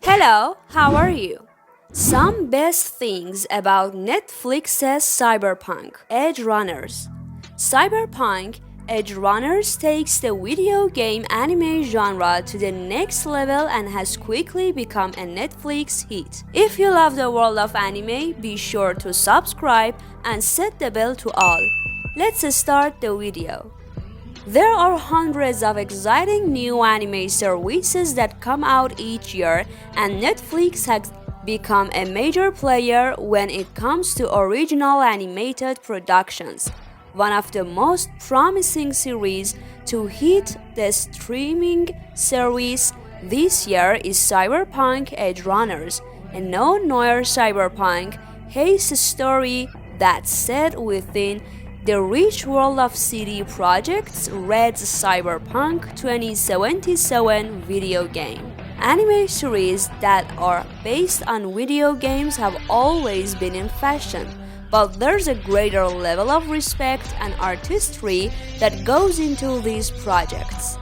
Hello, how are you? Some best things about Netflix's Cyberpunk Edgerunners. Cyberpunk Edgerunners takes the video game anime genre to the next level and has quickly become a Netflix hit. If you love the world of anime, be sure to subscribe and set the bell to all. Let's start the video. There are hundreds of exciting new anime services that come out each year, and Netflix has become a major player when it comes to original animated productions. One of the most promising series to hit the streaming service this year is Cyberpunk Edgerunners, a neo-noir cyberpunk heist story that's set within the rich world of CD Projekt's Red's Cyberpunk 2077 video game. Anime series that are based on video games have always been in fashion, but there's a greater level of respect and artistry that goes into these projects.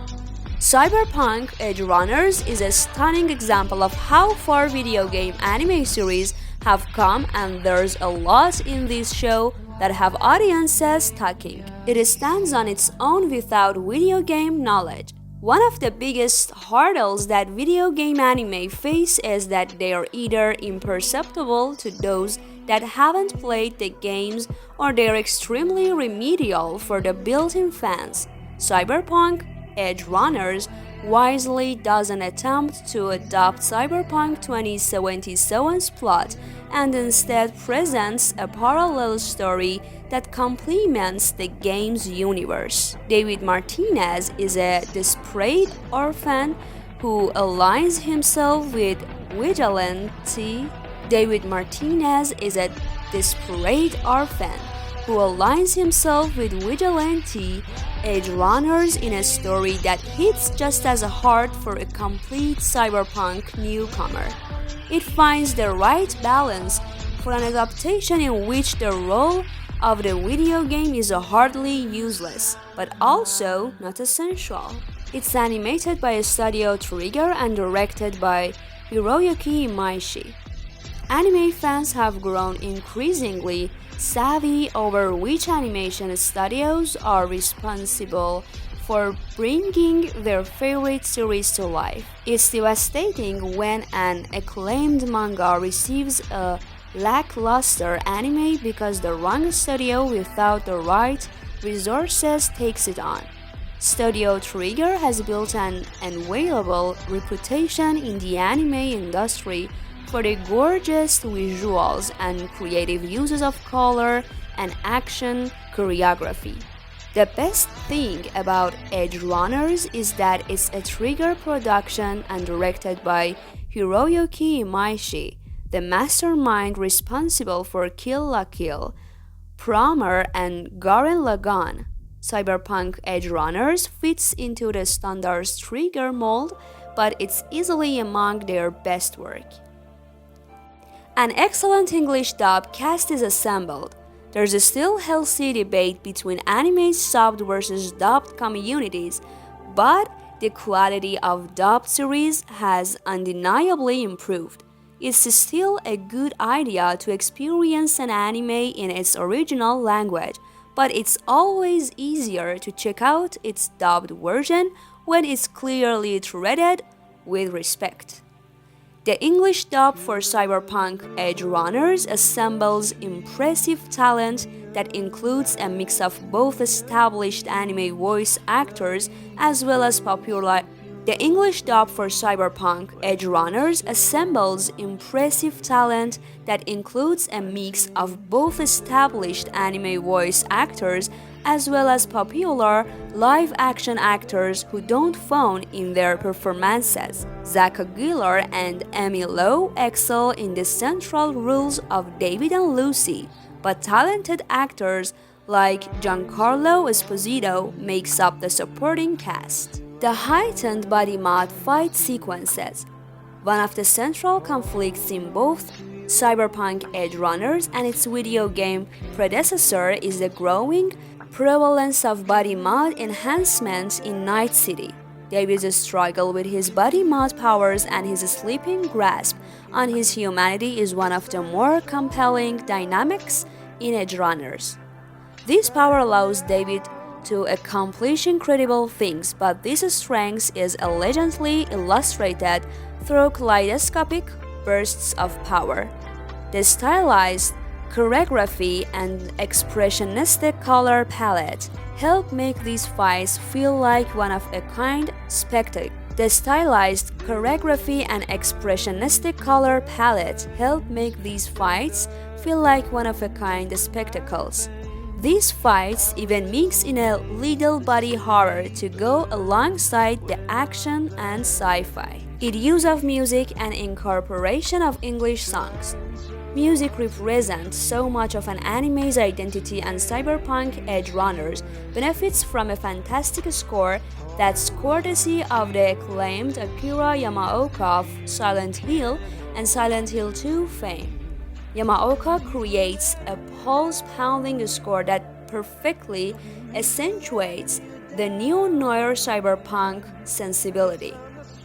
Cyberpunk Edgerunners is a stunning example of how far video game anime series have come, and there's a lot in this show that have audiences talking. It stands on its own without video game knowledge. One of the biggest hurdles that video game anime face is that they are either imperceptible to those that haven't played the games, or they're extremely remedial for the built-in fans. Cyberpunk Edgerunners wisely doesn't attempt to adopt Cyberpunk 2077's plot and instead presents a parallel story that complements the game's universe. David Martinez is a desperate orphan who aligns himself with vigilante. David Martinez is a desperate orphan who aligns himself with vigilante Edgerunners in a story that hits just as hard for a complete cyberpunk newcomer. It finds the right balance for an adaptation in which the role of the video game is hardly useless, but also not essential. It's animated by Studio Trigger and directed by Hiroyuki Imaishi. Anime fans have grown increasingly savvy over which animation studios are responsible for bringing their favorite series to life. It's devastating when an acclaimed manga receives a lackluster anime because the wrong studio without the right resources takes it on. Studio Trigger has built an enviable reputation in the anime industry for the gorgeous visuals and creative uses of color and action choreography. The best thing about Edgerunners is that it's a Trigger production and directed by Hiroyuki Imaishi, the mastermind responsible for Kill la Kill, Promare, and Gurren Lagann. Cyberpunk Edgerunners fits into the standard Trigger mold, but it's easily among their best work. An excellent English dub cast is assembled. There's a still healthy debate between anime subbed versus dubbed communities, but the quality of dubbed series has undeniably improved. It's still a good idea to experience an anime in its original language, but it's always easier to check out its dubbed version when it's clearly treated with respect. The English dub for Cyberpunk Edgerunners assembles impressive talent that includes a mix of both established anime voice actors as well as popular. The English dub for Cyberpunk Edgerunners assembles impressive talent that includes a mix of both established anime voice actors as well as popular live-action actors who don't phone in their performances. Zach Aguilar and Amy Lowe excel in the central roles of David and Lucy, but talented actors like Giancarlo Esposito makes up the supporting cast. The heightened body mod fight sequences. One of the central conflicts in both Cyberpunk Edgerunners and its video game predecessor is the growing prevalence of body mod enhancements in Night City. David's struggle with his body mod powers and his sleeping grasp on his humanity is one of the more compelling dynamics in Edgerunners. This power allows David to accomplish incredible things, but this strength is elegantly illustrated through kaleidoscopic bursts of power. The stylized choreography and expressionistic color palette help make these fights feel like one-of-a-kind spectacle. The stylized choreography and expressionistic color palette help make these fights feel like one-of-a-kind spectacles. These fights even mix in a little body horror to go alongside the action and sci-fi. Its use of music and incorporation of English songs. Music represents so much of an anime's identity, and Cyberpunk Edgerunners benefits from a fantastic score that's courtesy of the acclaimed Akira Yamaoka of Silent Hill and Silent Hill 2 fame. Yamaoka creates a pulse-pounding score that perfectly accentuates the neo-noir cyberpunk sensibility.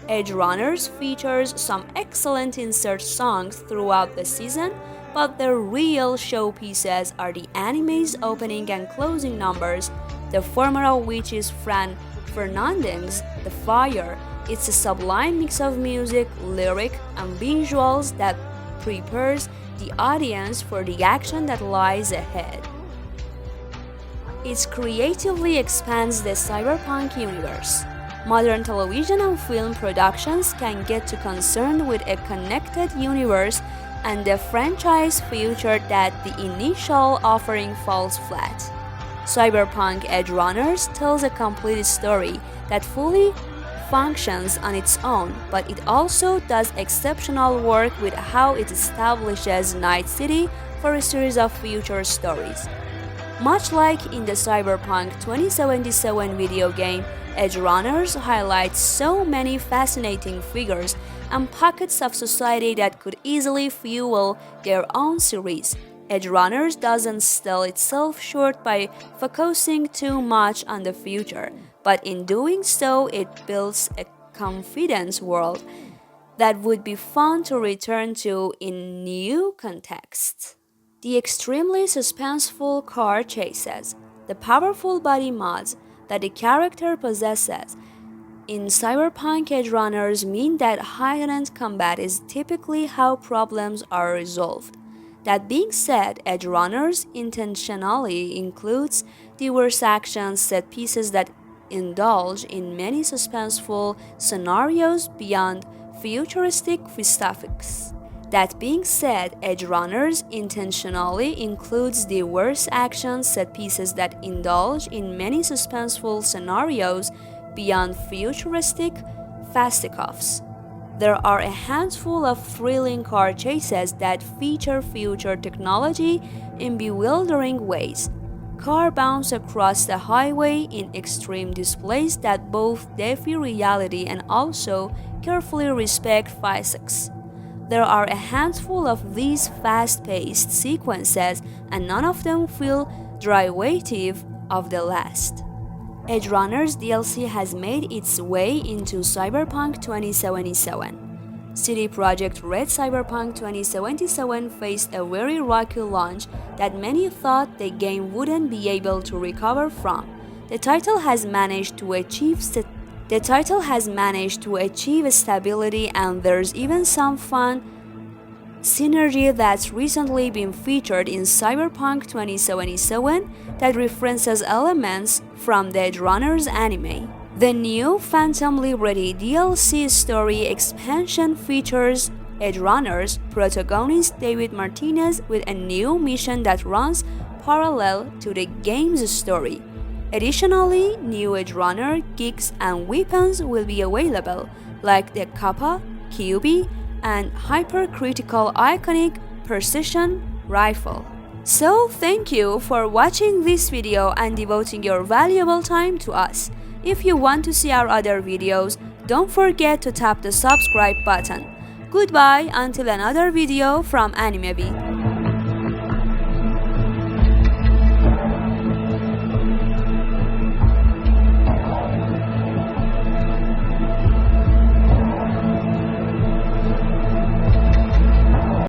Edgerunners features some excellent insert songs throughout the season, but the real showpieces are the anime's opening and closing numbers, the former of which is Fran Fernandez's The Fire. It's a sublime mix of music, lyric, and visuals that prepares the audience for the action that lies ahead. It creatively expands the cyberpunk universe. Modern television and film productions can get too concerned with a connected universe and the franchise future that the initial offering falls flat. Cyberpunk Edgerunners tells a complete story that fully functions on its own, but it also does exceptional work with how it establishes Night City for a series of future stories. Much like in the Cyberpunk 2077 video game, Edgerunners highlights so many fascinating figures and pockets of society that could easily fuel their own series. Edgerunners doesn't sell itself short by focusing too much on the future, but in doing so, it builds a confidence world that would be fun to return to in new contexts. The extremely suspenseful car chases, the powerful body mods that the character possesses in Cyberpunk Edgerunners mean that high-end combat is typically how problems are resolved. That being said, Edgerunners intentionally includes diverse action set pieces that indulge in many suspenseful scenarios beyond futuristic fisticuffs. That being said, Edgerunners intentionally includes diverse action set pieces that indulge in many suspenseful scenarios beyond futuristic fisticuffs. There are a handful of thrilling car chases that feature future technology in bewildering ways. Cars bounce across the highway in extreme displays that both defy reality and also carefully respect physics. There are a handful of these fast-paced sequences, and none of them feel derivative of the last. Edgerunners DLC has made its way into Cyberpunk 2077. CD Projekt Red Cyberpunk 2077 faced a very rocky launch that many thought the game wouldn't be able to recover from. The title has managed to achieve stability, and there's even some fun synergy that's recently been featured in Cyberpunk 2077 that references elements from the Edgerunners anime. The new Phantom Liberty DLC story expansion features Edgerunners protagonist David Martinez with a new mission that runs parallel to the game's story. Additionally, new Edgerunner geeks and weapons will be available, like the Kappa, QB, and hypercritical iconic precision rifle. So thank you for watching this video and devoting your valuable time to us. If you want to see our other videos, don't forget to tap the subscribe button. Goodbye until another video from AnimeVid.